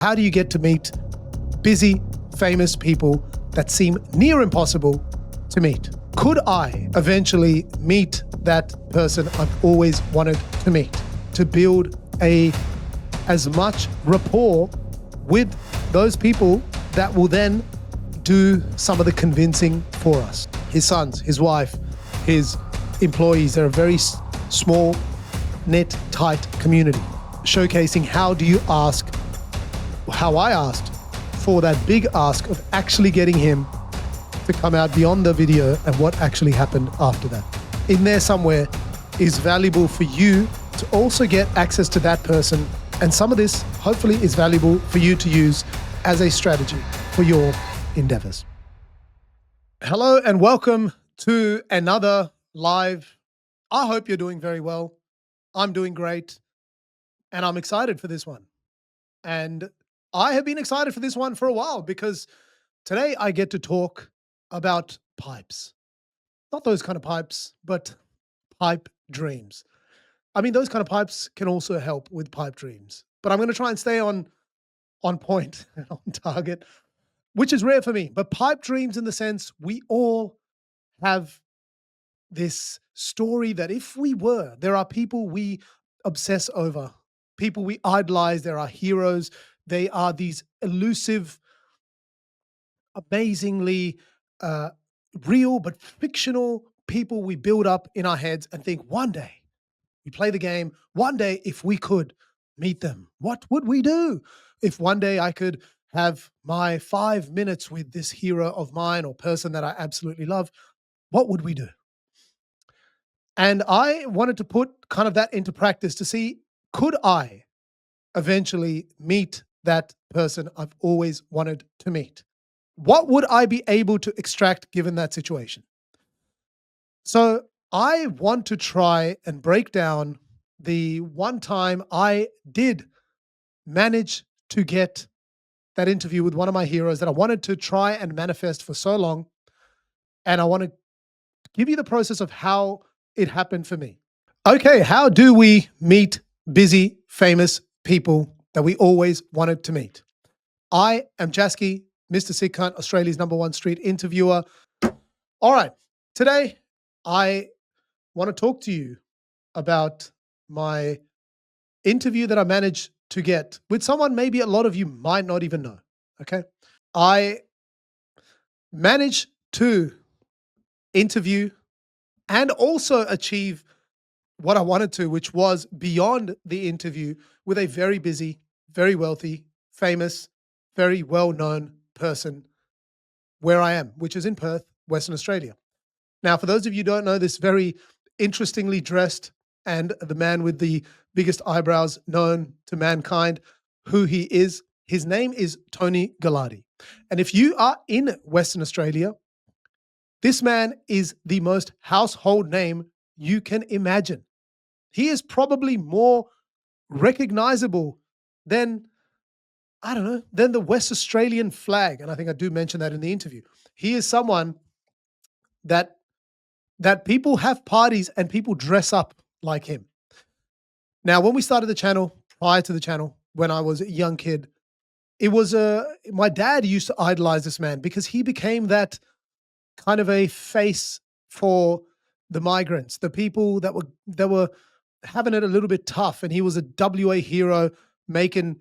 How do you get to meet busy, famous people that seem near impossible to meet? Could I eventually meet that person I've always wanted to meet, to build as much rapport with those people that will then do some of the convincing for us? His sons, his wife, his employees, they're a very small, knit, tight community, showcasing how I asked for that big ask of actually getting him to come out beyond the video and what actually happened after that. In there somewhere is valuable for you to also get access to that person. And some of this hopefully is valuable for you to use as a strategy for your endeavors. Hello and welcome to another live. I hope you're doing very well. I'm doing great and I'm excited for this one. And I have been excited for this one for a while because today I get to talk about pipes. Not those kind of pipes, but pipe dreams. I mean, those kind of pipes can also help with pipe dreams, but I'm going to try and stay on point and on target, which is rare for me. But pipe dreams, in the sense, we all have this story that there are people we obsess over, people we idolize, there are heroes. They are these elusive, amazingly real but fictional people we build up in our heads and think one day, we play the game, one day if we could meet them, what would we do? If one day I could have my 5 minutes with this hero of mine or person that I absolutely love, what would we do? And I wanted to put kind of that into practice to see, could I eventually meet that person I've always wanted to meet? What would I be able to extract given that situation? So I want to try and break down the one time I did manage to get that interview with one of my heroes that I wanted to try and manifest for so long. And I want to give you the process of how it happened for me. Okay, how do we meet busy, famous people that we always wanted to meet? I am Jasky, Mr. Sick Cunt, Australia's #1 street interviewer. All right, today I want to talk to you about my interview that I managed to get with someone maybe a lot of you might not even know, okay? I managed to interview and also achieve what I wanted to, which was beyond the interview, with a very busy, very wealthy, famous, very well-known person where I am, which is in Perth, Western Australia. Now, for those of you who don't know, this very interestingly dressed and the man with the biggest eyebrows known to mankind, who he is, his name is Tony Gallardi. And if you are in Western Australia, this man is the most household name you can imagine. He is probably more recognizable than, I don't know, than the West Australian flag. And I think I do mention that in the interview. He is someone that people have parties and people dress up like him. Now, when we started the channel, prior to the channel, when I was a young kid, it was my dad used to idolize this man because he became that kind of a face for the migrants, the people that were having it a little bit tough. And he was a WA hero, making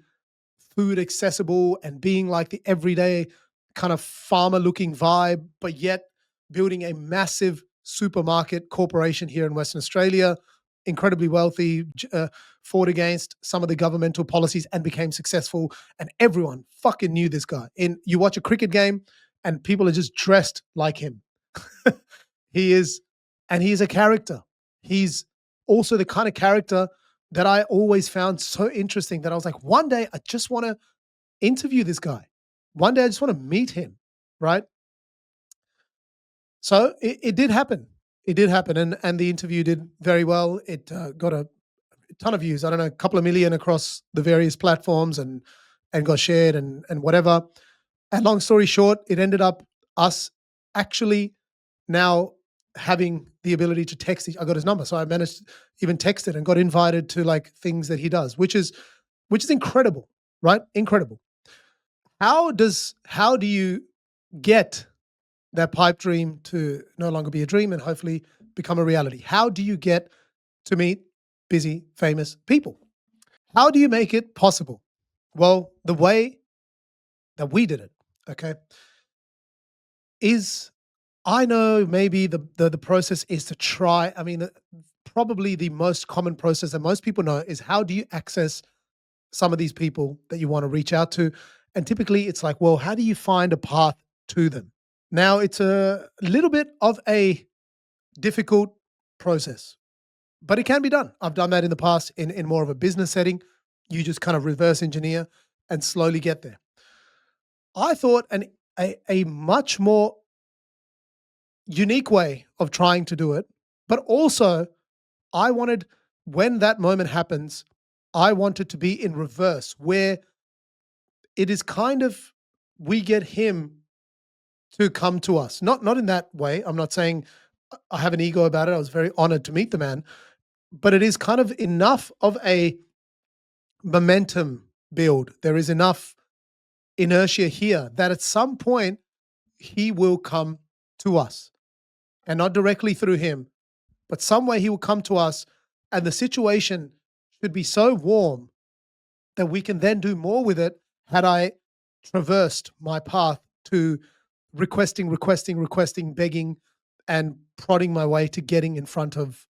food accessible and being like the everyday kind of farmer looking vibe, but yet building a massive supermarket corporation here in Western Australia, incredibly wealthy, fought against some of the governmental policies and became successful. And everyone fucking knew this guy. You watch a cricket game and people are just dressed like him. He's a character. He's also the kind of character that I always found so interesting that I was like, one day I just want to interview this guy. One day I just want to meet him, right? So it did happen. It did happen. And the interview did very well. It got a ton of views. I don't know, a couple of million across the various platforms and got shared and whatever. And long story short, it ended up us actually now having the ability to text. I got his number. So I managed to even text it and got invited to like things that he does, which is incredible, right? Incredible. How do you get that pipe dream to no longer be a dream and hopefully become a reality? How do you get to meet busy, famous people? How do you make it possible? Well, the way that we did it, okay, is I know maybe the process is to try. I mean, probably the most common process that most people know is how do you access some of these people that you want to reach out to? And typically it's like, well, how do you find a path to them? Now, it's a little bit of a difficult process, but it can be done. I've done that in the past in more of a business setting. You just kind of reverse engineer and slowly get there. I thought a much more unique way of trying to do it, but also I wanted, when that moment happens, I want it to be in reverse, where it is kind of we get him to come to us. Not in that way. I'm not saying I have an ego about it. I was very honored to meet the man, but it is kind of enough of a momentum build. There is enough inertia here that at some point he will come to us, and not directly through him, but some way he will come to us, and the situation should be so warm that we can then do more with it had I traversed my path to requesting, begging, and prodding my way to getting in front of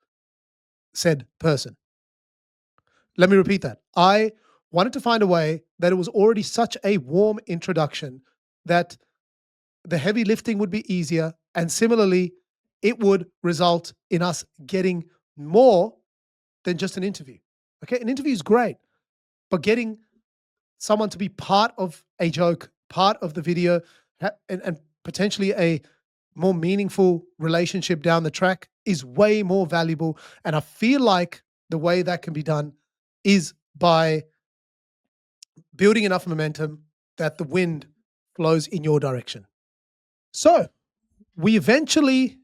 said person. Let me repeat that. I wanted to find a way that it was already such a warm introduction that the heavy lifting would be easier. And similarly, it would result in us getting more than just an interview. Okay. An interview is great, but getting someone to be part of a joke, part of the video, and potentially a more meaningful relationship down the track is way more valuable. And I feel like the way that can be done is by building enough momentum that the wind flows in your direction. So we eventually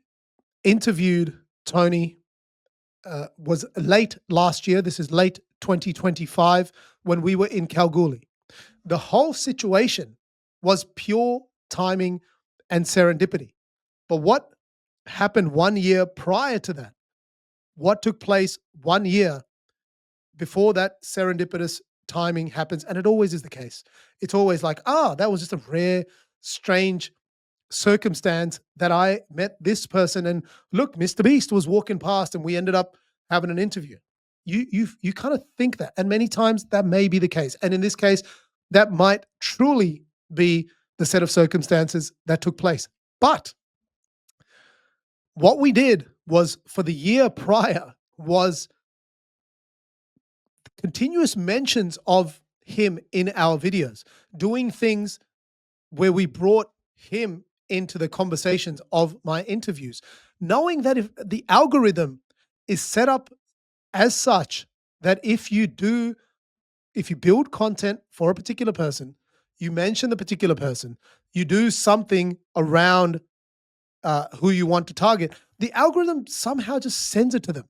interviewed Tony. Was late last year. This is late 2025 when we were in Kalgoorlie. The whole situation was pure timing and serendipity. But what happened 1 year prior to that? What took place 1 year before that serendipitous timing happens? And it always is the case. It's always like, that was just a rare, strange circumstance that I met this person. And look, Mr. Beast was walking past and we ended up having an interview. You kind of think that. And many times that may be the case. And in this case, that might truly be the set of circumstances that took place. But what we did was for the year prior was continuous mentions of him in our videos, doing things where we brought him into the conversations of my interviews, knowing that if the algorithm is set up as such that if you build content for a particular person, you mention the particular person, you do something around who you want to target, the algorithm somehow just sends it to them.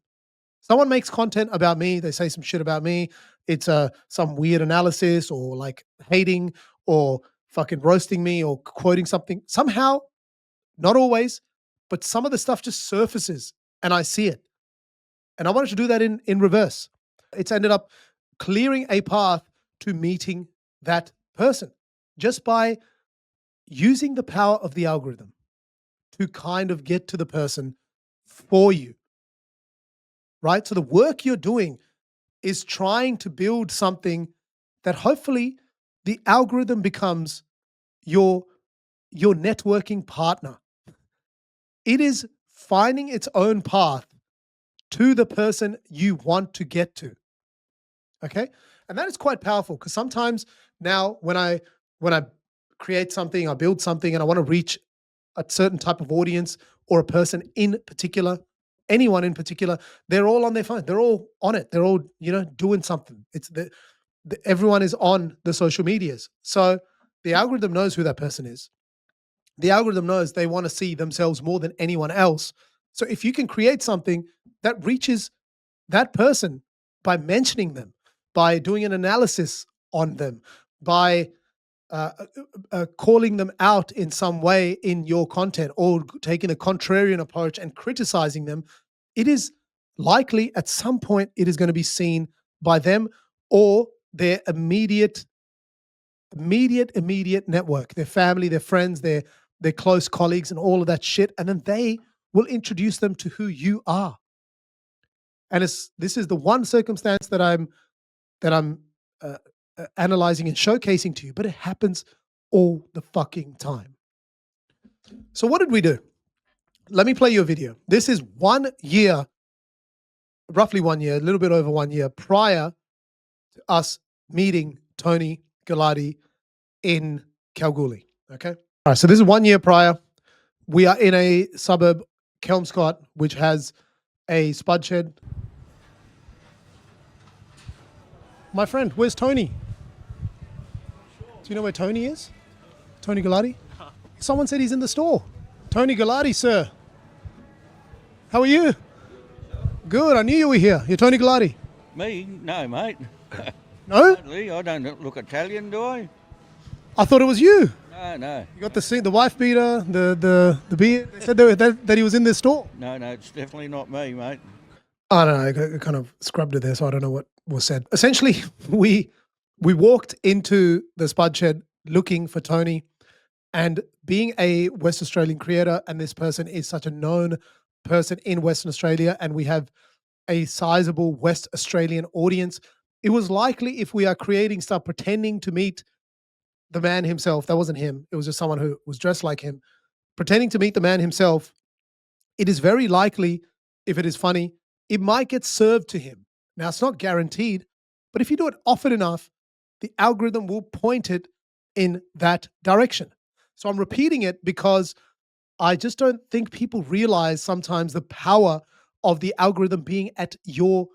Someone makes content about me, they say some shit about me. It's some weird analysis or like hating or fucking roasting me or quoting something. Somehow, not always, but some of the stuff just surfaces and I see it. And I wanted to do that in reverse. It's ended up clearing a path to meeting that person just by using the power of the algorithm to kind of get to the person for you, right? So the work you're doing is trying to build something that hopefully the algorithm becomes your networking partner. It is finding its own path to the person you want to get to. Okay? And that is quite powerful because sometimes now when I create something, I build something and I want to reach a certain type of audience or a person in particular, anyone in particular, they're all on their phone. They're all on it. They're all, doing something. It's everyone is on the social medias. So the algorithm knows who that person is. The algorithm knows they want to see themselves more than anyone else. So if you can create something that reaches that person by mentioning them, by doing an analysis on them, by calling them out in some way in your content or taking a contrarian approach and criticizing them, it is likely at some point it is going to be seen by them or their immediate network, their family, their friends, their close colleagues, and all of that shit, and then they will introduce them to who you are. And this is the one circumstance that I'm uh, analyzing and showcasing to you, but it happens all the fucking time. So what did we do? Let me play you a video. This is 1 year, roughly 1 year, a little bit over 1 year prior to us meeting Tony Galati in Kalgoorlie. Okay. All right. So this is 1 year prior. We are in a suburb, Kelmscott, which has a spud shed. My friend, where's Tony? Do you know where Tony is? Tony Galati? Someone said he's in the store. Tony Galati, sir. How are you? Good. I knew you were here. You're Tony Galati. Me? No, mate. No? I don't look Italian, do I? I thought it was you. No. You got the wife beater, the beard. They said that he was in this store. No, it's definitely not me, mate. I don't know. I kind of scrubbed it there, so I don't know what was said. Essentially, we walked into the spud shed looking for Tony, and being a West Australian creator, and this person is such a known person in Western Australia, and we have a sizable West Australian audience, it was likely if we are creating stuff pretending to meet the man himself, that wasn't him, it was just someone who was dressed like him, pretending to meet the man himself, it is very likely, if it is funny, it might get served to him. Now, it's not guaranteed, but if you do it often enough, the algorithm will point it in that direction. So I'm repeating it because I just don't think people realize sometimes the power of the algorithm being at your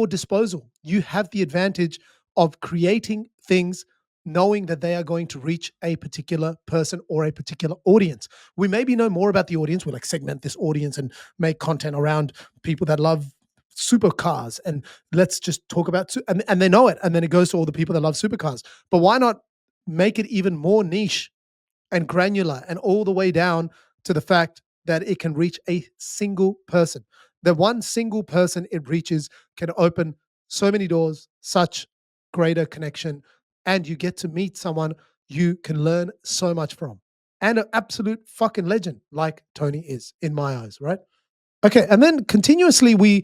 disposal. You have the advantage of creating things knowing that they are going to reach a particular person or a particular audience. We maybe know more about the audience. We like segment this audience and make content around people that love supercars, and let's just talk about and they know it, and then it goes to all the people that love supercars. But why not make it even more niche and granular and all the way down to the fact that it can reach a single person? The one single person it reaches can open so many doors, such greater connection, and you get to meet someone you can learn so much from, and an absolute fucking legend like Tony is in my eyes, right? Okay, and then continuously we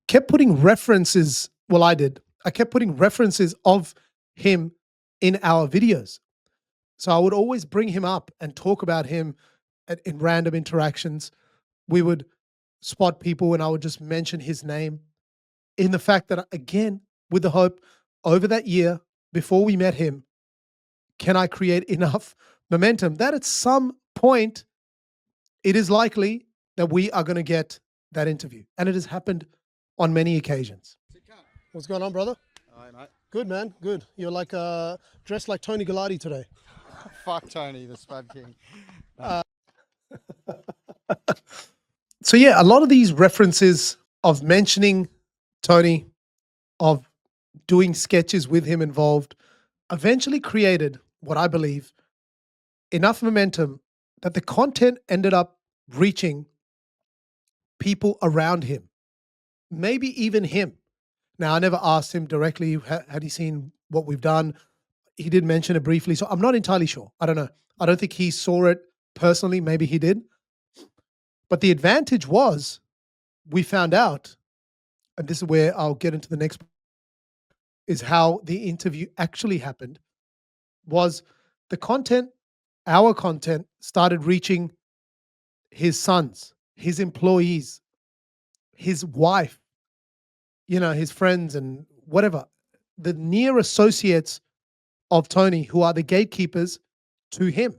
kept putting references. Well, I did. I kept putting references of him in our videos. So I would always bring him up and talk about him in random interactions. We would spot people and I would just mention his name, in the fact that, again, with the hope over that year before we met him, can I create enough momentum that at some point it is likely that we are going to get that interview. And it has happened on many occasions. What's going on, brother? Hi, mate. Good, man. Good. You're like dressed like Tony Galati today. Fuck Tony, the Spud King. So yeah, a lot of these references of mentioning Tony, of doing sketches with him involved, eventually created what I believe enough momentum that the content ended up reaching people around him, maybe even him. Now, I never asked him directly, had he seen what we've done? He did mention it briefly, so I'm not entirely sure. I don't know. I don't think he saw it personally. Maybe he did. But the advantage was, we found out, and this is where I'll get into the next, is how the interview actually happened, was the content, our content, started reaching his sons, his employees, his wife, his friends and whatever, the near associates of Tony, who are the gatekeepers to him.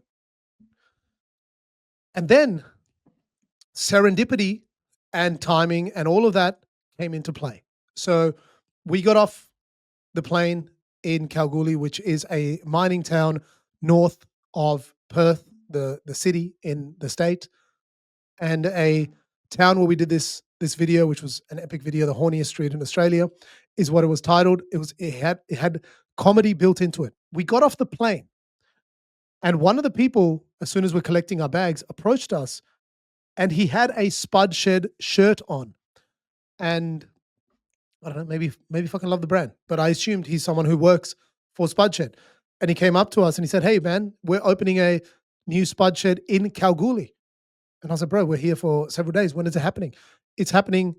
And then serendipity and timing and all of that came into play. So we got off the plane in Kalgoorlie, which is a mining town north of Perth, the city in the state, and a town where we did this video, which was an epic video, the horniest street in Australia, is what it was titled. It had comedy built into it. We got off the plane, and one of the people, as soon as we're collecting our bags, approached us, and he had a Spud Shed shirt on. And I don't know, maybe fucking love the brand, but I assumed he's someone who works for Spud Shed. And he came up to us and he said, "Hey man, we're opening a new Spud Shed in Kalgoorlie." And I was like, "Bro, we're here for several days. When is it happening?" "It's happening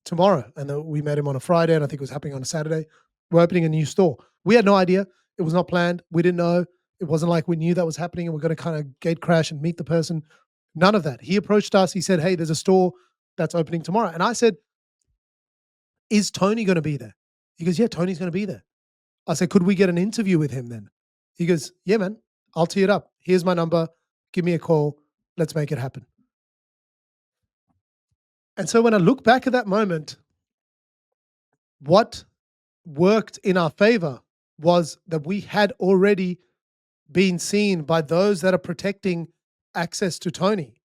tomorrow." And then we met him on a Friday, and I think it was happening on a Saturday. We're opening a new store. We had no idea. It was not planned. We didn't know. It wasn't like we knew that was happening and we're going to kind of gate crash and meet the person. None of that. He approached us. He said, "Hey, there's a store that's opening tomorrow." And I said, "Is Tony going to be there?" He goes, "Yeah, Tony's going to be there." I said, "Could we get an interview with him then?" He goes, "Yeah, man, I'll tee it up. Here's my number. Give me a call. Let's make it happen." And so when I look back at that moment, what worked in our favor was that we had already been seen by those that are protecting access to Tony.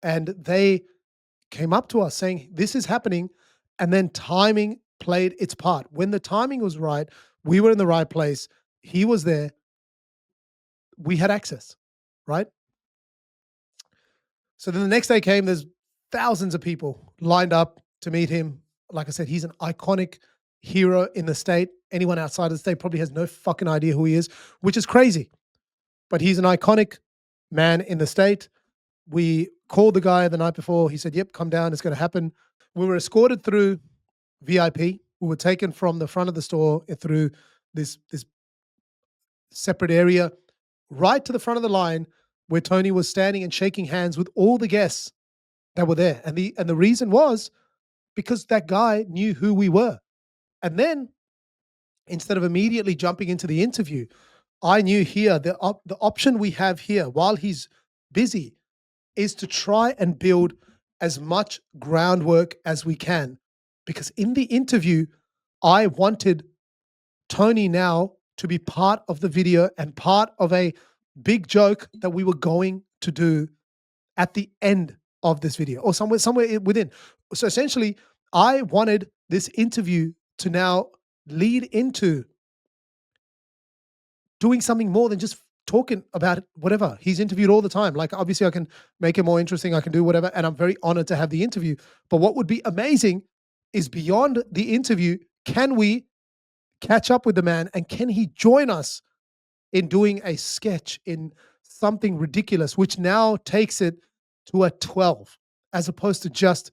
And they came up to us saying, "This is happening." And then timing played its part. When the timing was right, we were in the right place. He was there. We had access, right? So then the next day came, there's thousands of people lined up to meet him. Like I said, he's an iconic hero in the state. Anyone outside of the state probably has no fucking idea who he is, which is crazy. But he's an iconic man in the state. We called the guy the night before. He said, "Yep, come down. It's going to happen." We were escorted through VIP. We were taken from the front of the store through this separate area right to the front of the line where Tony was standing and shaking hands with all the guests that were there. And the reason was because that guy knew who we were. And then instead of immediately jumping into the interview, I knew here the option we have here while he's busy is to try and build as much groundwork as we can. Because in the interview, I wanted Tony now to be part of the video and part of a big joke that we were going to do at the end of this video or somewhere within. So essentially, I wanted this interview to now lead into doing something more than just talking about whatever. He's interviewed all the time. Like, obviously, I can make it more interesting. I can do whatever. And I'm very honored to have the interview. But what would be amazing is beyond the interview, can we catch up with the man and can he join us in doing a sketch in something ridiculous, which now takes it to a 12 as opposed to just,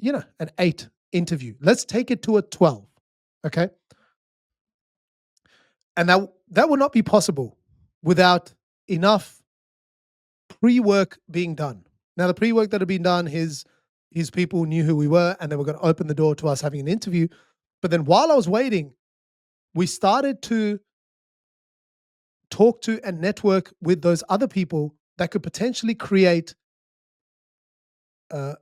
an 8 interview. Let's take it to a 12. Okay. And that would not be possible without enough pre-work being done. Now, the pre-work that had been done, his people knew who we were and they were going to open the door to us having an interview. But then while I was waiting, we started to talk to and network with those other people that could potentially uh,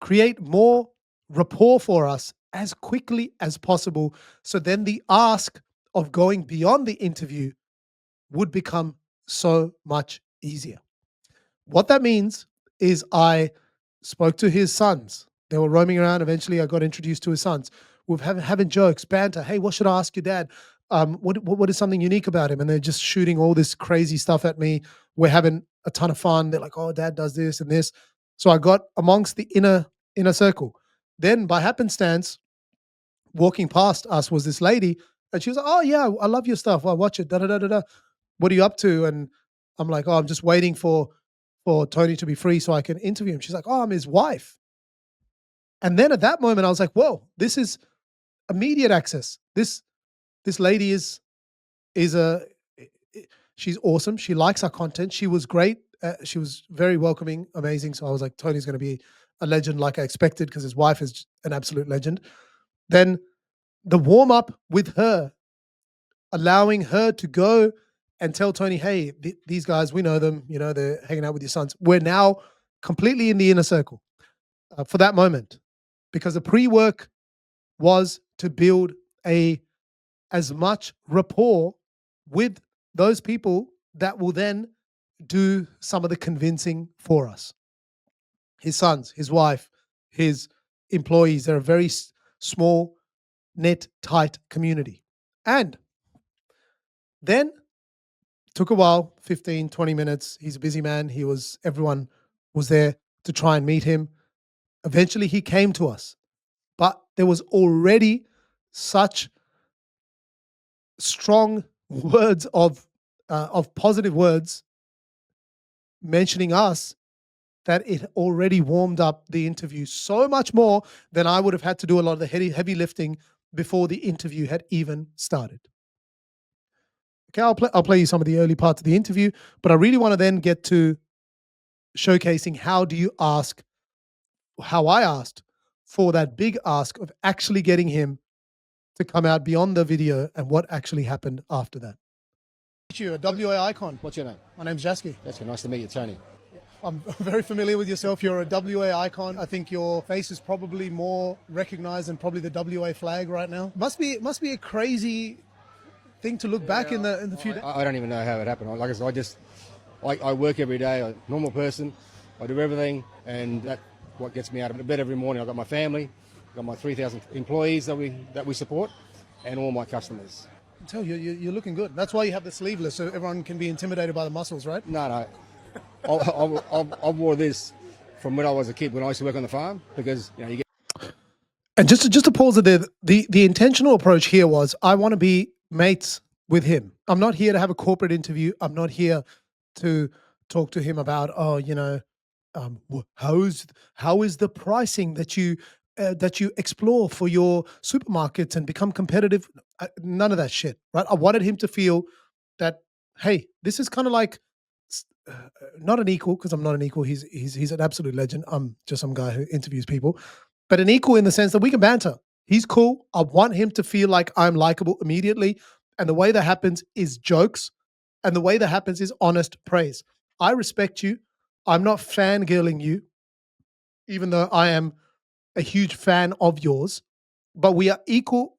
create more rapport for us as quickly as possible. So then the ask of going beyond the interview would become so much easier. What that means is I spoke to his sons. They were roaming around. Eventually, I got introduced to his sons. We're having jokes, banter. "Hey, what should I ask your dad? What is something unique about him?" And they're just shooting all this crazy stuff at me. We're having a ton of fun. They're like, "Oh, dad does this and this." So I got amongst the inner circle. Then, by happenstance, walking past us was this lady, and she was like, "Oh yeah, I love your stuff. I watch it. Da da da da da. What are you up to?" And I'm like, "Oh, I'm just waiting for Tony to be free so I can interview him." She's like, "Oh, I'm his wife." And then at that moment, I was like, "Whoa, this is immediate access. This lady is a she's awesome. She likes our content. She was great. She was very welcoming, amazing." So I was like, "Tony's going to be a legend, like I expected, because his wife is an absolute legend." Then the warm up with her, allowing her to go and tell Tony, "Hey, these guys, we know them. They're hanging out with your sons." We're now completely in the inner circle for that moment, because the pre-work was to build a as much rapport with those people that will then do some of the convincing for us. His sons, his wife, his employees. They're a very small, knit, tight community. And Then took a while, 15, 20 minutes. He's a busy man. Everyone was there to try and meet him. Eventually he came to us, but there was already such strong words of positive words mentioning us that it already warmed up the interview so much more than I would have had to do a lot of the heavy lifting before the interview had even started. Okay, I'll play you some of the early parts of the interview, but I really want to then get to showcasing how I asked for that big ask of actually getting him to come out beyond the video and what actually happened after that. You, a WA icon. What's your name? My name's Jasky. That's nice to meet you, Tony. I'm very familiar with yourself. You're a WA icon. I think your face is probably more recognized than probably the WA flag right now. Must be a crazy thing to look back in the few days. I don't even know how it happened. Like I said, I work every day. I'm a normal person. I do everything, and that's what gets me out of bed every morning. I've got my family, I've got my 3,000 employees that we support, and all my customers. I tell you, you're looking good. That's why you have the sleeveless, so everyone can be intimidated by the muscles, right? No. I wore this from when I was a kid, when I used to work on the farm, because you get. And just to pause it there, the intentional approach here was I want to be mates with him. I'm not here to have a corporate interview. I'm not here to talk to him about how is the pricing that you explore for your supermarkets and become competitive. None of that shit, right? I wanted him to feel that, hey, this is kind of like not an equal, because I'm not an equal. He's an absolute legend. I'm just some guy who interviews people, but an equal in the sense that we can banter. He's cool. I want him to feel like I'm likable immediately. And the way that happens is jokes. And the way that happens is honest praise. I respect you. I'm not fangirling you, even though I am a huge fan of yours. But we are equal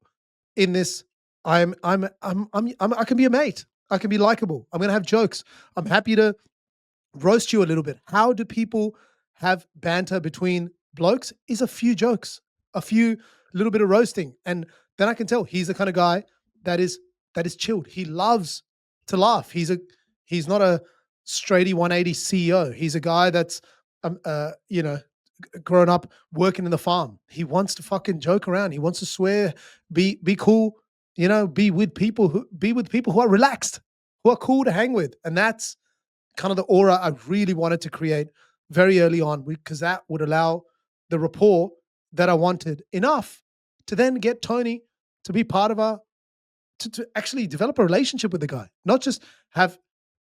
in this. I can be a mate. I can be likable. I'm gonna have jokes. I'm happy to roast you a little bit. How do people have banter between blokes? Is a few jokes, a few little bit of roasting, and then I can tell he's the kind of guy that is chilled. He loves to laugh. He's not a straighty 180 CEO. He's a guy that's grown up working in the farm. He wants to fucking joke around. He wants to swear, be cool, be with people who are relaxed, who are cool to hang with. And that's kind of the aura I really wanted to create very early on, because that would allow the rapport that I wanted enough to then get Tony to be part of to actually develop a relationship with the guy, not just have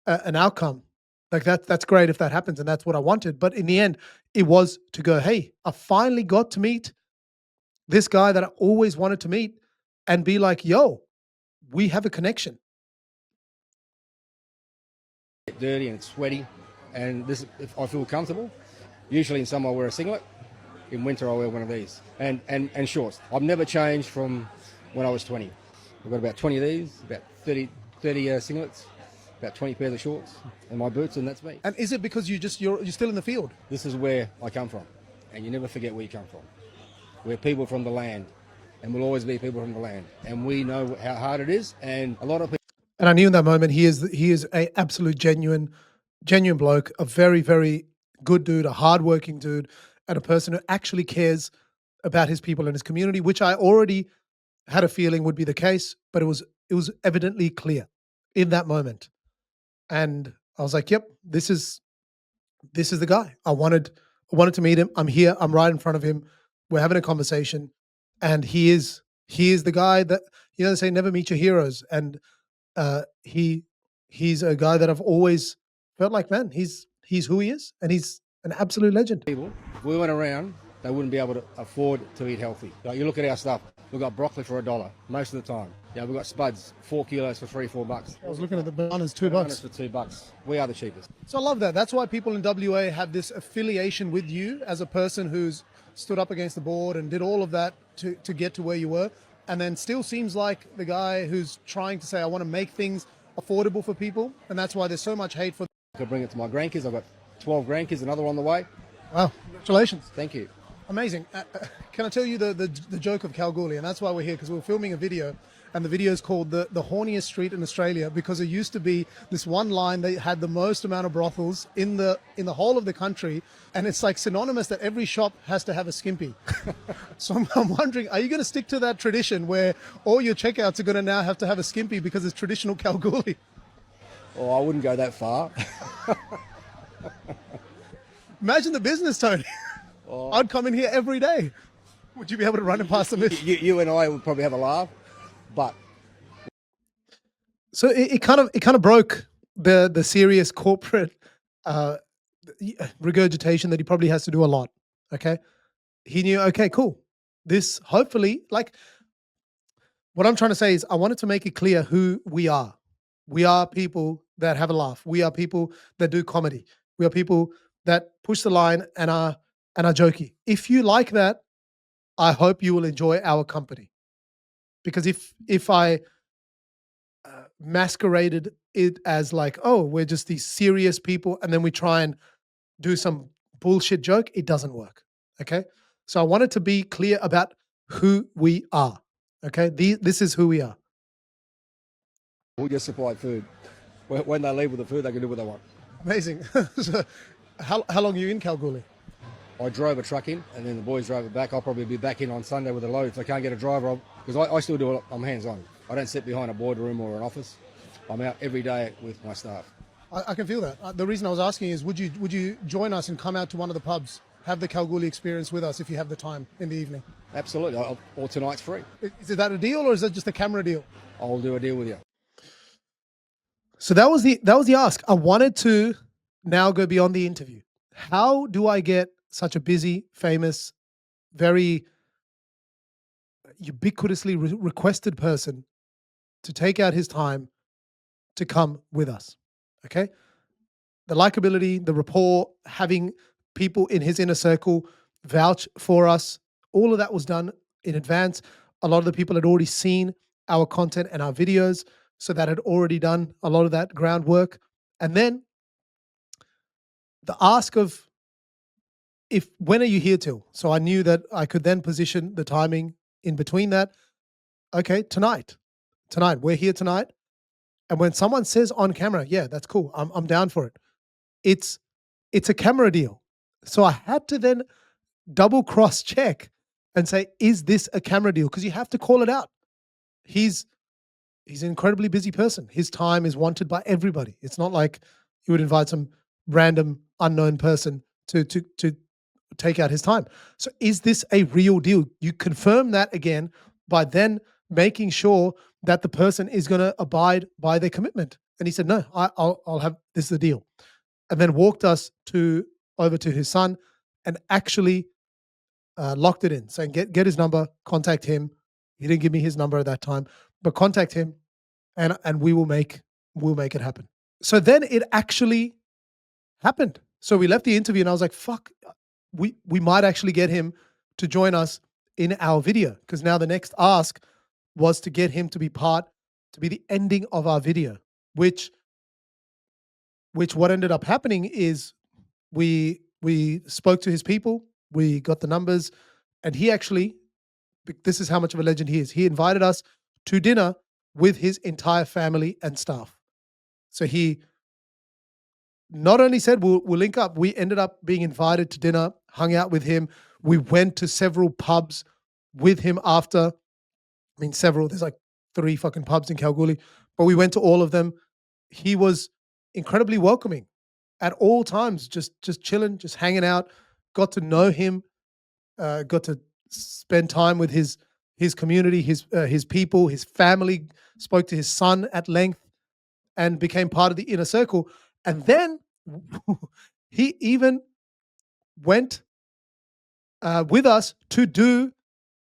an outcome. Like that's great if that happens, and that's what I wanted. But in the end, it was to go, hey, I finally got to meet this guy that I always wanted to meet and be like, yo, we have a connection. It's dirty and it's sweaty, and if I feel comfortable. Usually in summer I wear a singlet. In winter I wear one of these, and shorts. I've never changed from when I was 20. I've got about 20 of these, about 30 singlets, about 20 pairs of shorts, and my boots, and that's me. And is it because you're still in the field? This is where I come from, and you never forget where you come from. We're people from the land, and we'll always be people from the land, and we know how hard it is, and a lot of people. And I knew in that moment he is a absolute genuine bloke, a very, very good dude, a hardworking dude, and a person who actually cares about his people and his community, which I already had a feeling would be the case, but it was evidently clear in that moment. And I was like, yep, this is the guy. I wanted to meet him. I'm here. I'm right in front of him. We're having a conversation, and he is the guy that, they say never meet your heroes. And he's a guy that I've always felt like, man, he's who he is, and he's an absolute legend. People, if we went around, they wouldn't be able to afford to eat healthy. Like, you look at our stuff. We've got broccoli for $1 most of the time. Yeah, we've got spuds, 4 kilos for $3-4. I was looking at the bananas, $2. Bananas for $2. We are the cheapest. So I love that. That's why people in WA have this affiliation with you as a person who's stood up against the board and did all of that to get to where you were, and then still seems like the guy who's trying to say, I want to make things affordable for people, and that's why there's so much hate for. I could bring it to my grandkids. I've got 12 grandkids, another on the way. Wow, congratulations. Thank you. Amazing. Can I tell you the joke of Kalgoorlie? And that's why we're here, because we were filming a video, and the video is called the horniest street in Australia, because it used to be this one line that had the most amount of brothels in the whole of the country, and it's like synonymous that every shop has to have a skimpy. So I'm wondering, are you going to stick to that tradition where all your checkouts are going to now have to have a skimpy because it's traditional Kalgoorlie? Oh, I wouldn't go that far. Imagine the business, Tony. I'd come in here every day. Would you be able to run it past the lift? You and I would probably have a laugh, but So it kind of broke the serious corporate regurgitation that he probably has to do a lot. Okay, he knew. Okay, cool. This hopefully, like, what I'm trying to say is, I wanted to make it clear who we are. We are people that have a laugh. We are people that do comedy. We are people that push the line and are jokey. If you like that, I hope you will enjoy our company. Because if I masqueraded it as like, oh, we're just these serious people, and then we try and do some bullshit joke, it doesn't work. Okay. So I wanted to be clear about who we are. Okay. This is who we are. we'll just supply food. When they leave with the food, they can do what they want. Amazing. So how long are you in Kalgoorlie? I drove a truck in, and then the boys drove it back. I'll probably be back in on Sunday with a load. If I can't get a driver, because I still do it, I'm hands-on. I don't sit behind a boardroom or an office. I'm out every day with my staff. I can feel that. The reason I was asking is, would you join us and come out to one of the pubs, have the Kalgoorlie experience with us if you have the time in the evening? Absolutely. Or tonight's free. Is that a deal, or is that just a camera deal? I'll do a deal with you. So that was the ask. I wanted to now go beyond the interview. How do I get such a busy, famous, very ubiquitously requested person to take out his time to come with us? Okay. The likability, the rapport, having people in his inner circle vouch for us, all of that was done in advance. A lot of the people had already seen our content and our videos, so that had already done a lot of that groundwork. And then the ask of, when are you here till? So I knew that I could then position the timing in between that. Okay, tonight, we're here tonight. And when someone says on camera, yeah, that's cool, I'm down for it. It's a camera deal. So I had to then double cross check and say, is this a camera deal? Because you have to call it out. He's an incredibly busy person. His time is wanted by everybody. It's not like you would invite some random unknown person to take out his time. So is this a real deal? You confirm that again by then making sure that the person is going to abide by their commitment. And he said, no, I'll have, this is the deal. And then walked us over to his son and actually locked it in, saying, get his number, contact him. He didn't give me his number at that time, but contact him and we'll make it happen. So then it actually happened. So we left the interview and I was like, fuck, we might actually get him to join us in our video, because now the next ask was to get him to be the ending of our video, which what ended up happening is we spoke to his people, we got the numbers, and he actually, this is how much of a legend he is. He invited us to dinner with his entire family and staff. So he not only said we'll link up, we ended up being invited to dinner, hung out with him. We went to several pubs with him after. I mean, several, there's like 3 fucking pubs in Kalgoorlie, but we went to all of them. He was incredibly welcoming at all times, just chilling, just hanging out, got to know him, got to spend time with his community, his people, his family, spoke to his son at length and became part of the inner circle. And then he even went with us to do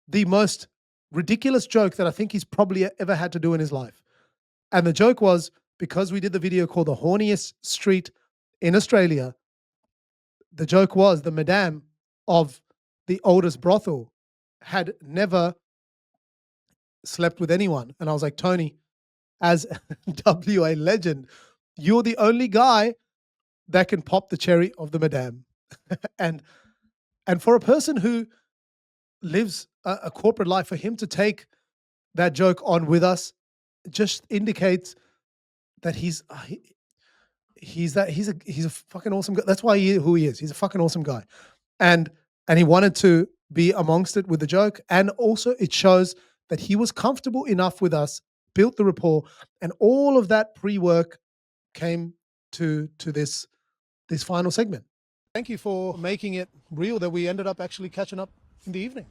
the most ridiculous joke that I think he's probably ever had to do in his life. And the joke was, because we did the video called The Horniest Street in Australia, the joke was the madame of the oldest brothel had never slept with anyone. And I was like, Tony, as WA legend, you're the only guy that can pop the cherry of the madame. and for a person who lives a corporate life, for him to take that joke on with us just indicates that he's a fucking awesome guy. That's why who he is. He's a fucking awesome guy, and he wanted to be amongst it with the joke, and also it shows that he was comfortable enough with us, built the rapport, and all of that pre-work came to this final segment. Thank you for making it real that we ended up actually catching up in the evening.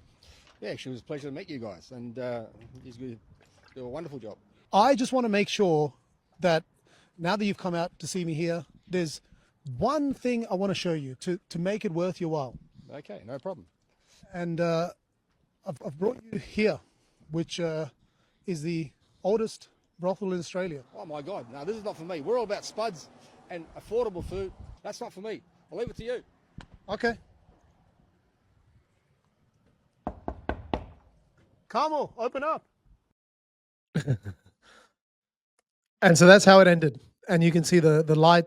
Yeah, actually, it was a pleasure to meet you guys, and you do a wonderful job. I just want to make sure that now that you've come out to see me here, there's one thing I want to show you to make it worth your while. Okay, no problem. And I've brought you here, which is the oldest brothel in Australia. Oh my God, no, this is not for me. We're all about spuds and affordable food. That's not for me. I'll leave it to you. Okay. Carmel, open up. And so that's how it ended. And you can see the light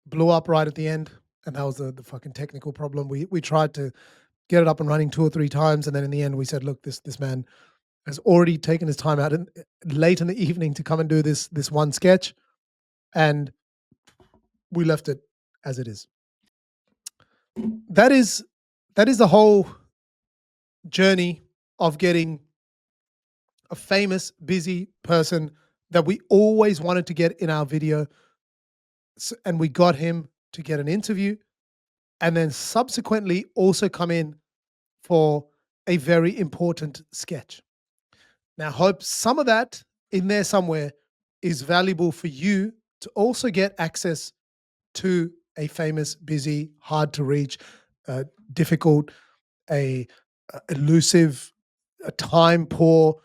blew up right at the end. And that was the fucking technical problem. We tried to get it up and running 2 or 3 times. And then in the end, we said, look, this man has already taken his time out late in the evening to come and do this one sketch. And we left it as it is. That is the whole journey of getting a famous, busy person that we always wanted to get in our video. And we got him to get an interview and then subsequently also come in for a very important sketch. Now, hope some of that in there somewhere is valuable for you to also get access to a famous, busy, hard to reach, difficult, elusive, a time poor,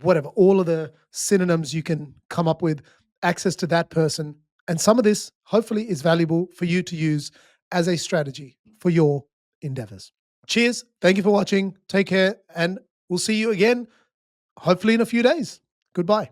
whatever, all of the synonyms you can come up with, access to that person. And some of this hopefully is valuable for you to use as a strategy for your endeavors. Cheers. Thank you for watching. Take care. And we'll see you again, hopefully in a few days. Goodbye.